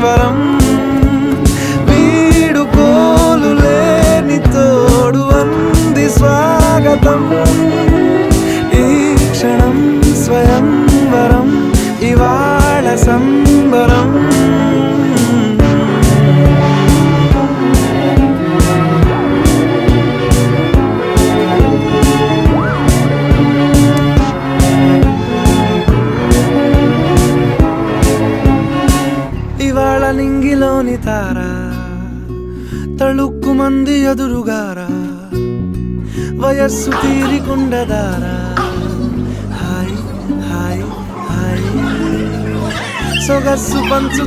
వరం వీడుకోలు లేని తోడు అంది స్వాగతం ఈ క్షణం స్వయం వరం ఇవాళ సంబరం ఇవాళ నింగిలోని తార తళుక్కు మంది ఎదురుగారా వయస్సు తీరికుండదారా హాయ్ హాయ్ హాయ్ సొగస్సు పంచుతో